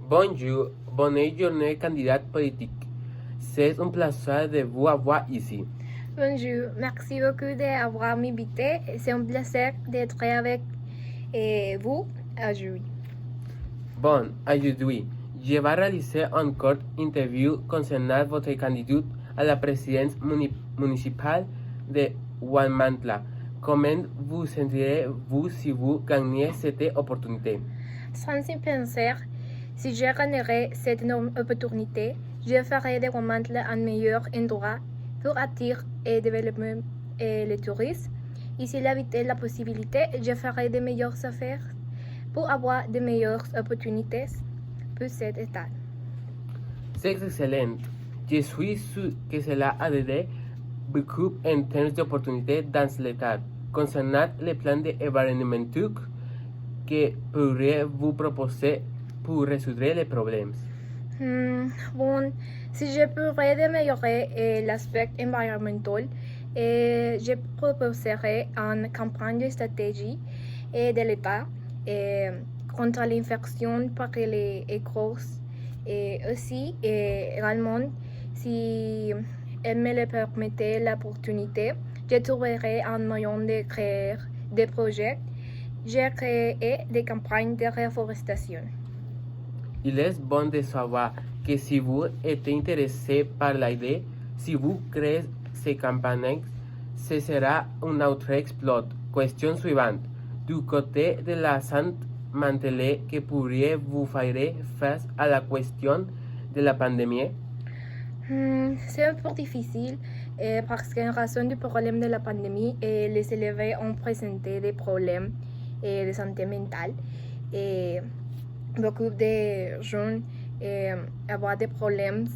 Bonjour, bonne journée, candidat politique. C'est un plaisir de vous avoir ici. Bonjour, merci beaucoup d'avoir m'invité. C'est un plaisir d'être avec vous aujourd'hui. Bon, aujourd'hui, je vais réaliser une courte interview concernant votre candidature à la présidence municipale de Huamantla. Comment vous sentirez-vous si vous gagnez cette opportunité? Sans y penser, si je gagnerais cette opportunité, je ferai de Huamantla un meilleur endroit pour attirer et développer le tourisme. Et s'il avait la possibilité, je ferai de meilleures affaires pour avoir de meilleures opportunités pour cet état. C'est excellent. Je suis sûr que cela aiderait beaucoup en termes d'opportunités dans l'État. Concernant les plans d'événements que pourriez vous proposer pour résoudre les problèmes? Bon, si je pourrais améliorer l'aspect environnemental, je proposerai une campagne de stratégie de l'État contre l'infection par les écrous et aussi également si elle me le permettait l'opportunité, je trouverai un moyen de créer des projets. J'ai créé des campagnes de reforestation. Il est bon de savoir que si vous êtes intéressé par l'idée, si vous créez ces campagnes, ce sera un autre exploit. Question suivante. Du côté de la santé mentale, que pourriez-vous faire face à la question de la pandémie? C'est un peu difficile parce qu'en raison du problème de la pandémie, les élèves ont présenté des problèmes de santé mentale. Et beaucoup de jeunes avoir des problèmes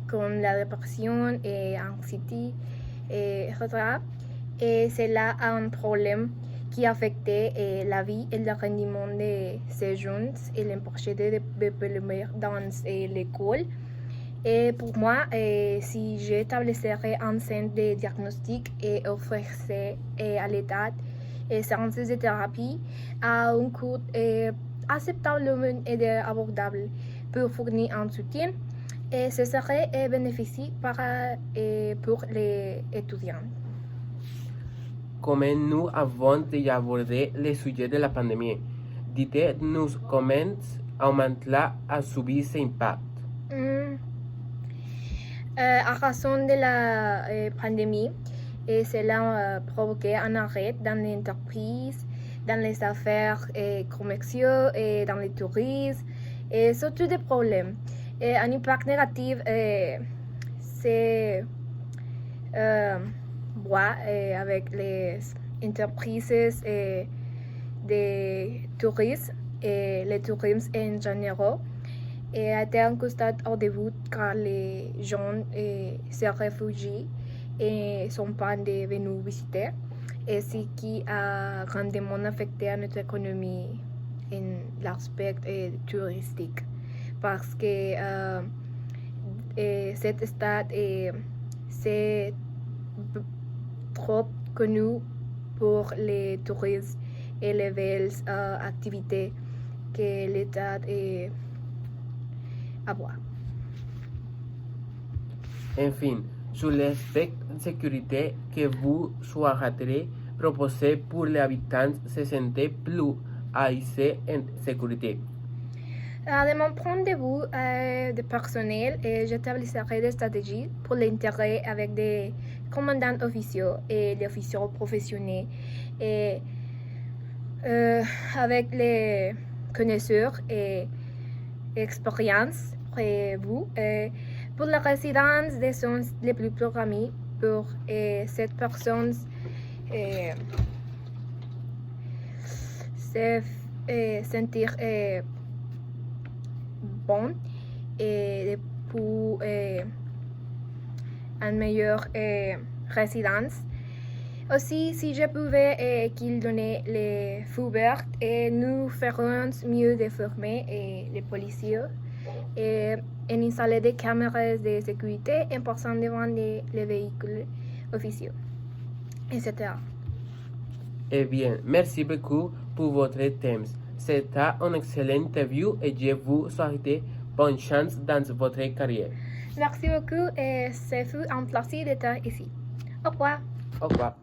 comme la dépression et l'anxiété, etc. Et c'est là un problème qui affectait la vie et le rendement de ces jeunes et l'empêchait de développer dans l'école. Et pour moi, si j'établissais un centre de diagnostic et offrirais à l'État séances de thérapie à un coût acceptable et abordable pour fournir un soutien, et ce serait bénéfique pour les étudiants. Comment nous avons déjà abordé le sujet de la pandémie? Dites-nous comment Huamantla a subi cet impact. À raison de la pandémie, cela a provoqué un arrêt dans les entreprises, dans les affaires commerciales et dans le tourisme, et surtout des problèmes. Et un impact négatif, c'est voit avec les entreprises de tourisme et les tourismes en général. Et a été un constat au début car les gens se réfugient et sont pas devenus visiter, et ce qui a grandement affecté notre économie en l'aspect touristique parce que cet état c'est trop connu pour les touristes et les belles activités que l'État avoir. Enfin, sur l'aspect sécurité que vous souhaiterez proposer pour les habitants se sentent plus aisés en sécurité. De mon point de vue de personnel, j'établirai des stratégies pour l'intérêt avec des commandants officiaux et des officiers professionnels et avec les connaisseurs et expérience prévues pour la résidence des zones les plus programmées pour cette personne se sentir bon et pour une meilleure résidence. Aussi, si je pouvais qu'ils donnaient les feux verts, nous ferons mieux de former les policiers et installer des caméras de sécurité en passant devant les véhicules officiels, etc. Eh bien, merci beaucoup pour votre thème. C'était une excellente interview et je vous souhaite bonne chance dans votre carrière. Merci beaucoup et ce fut un plaisir d'être ici. Au revoir. Au revoir.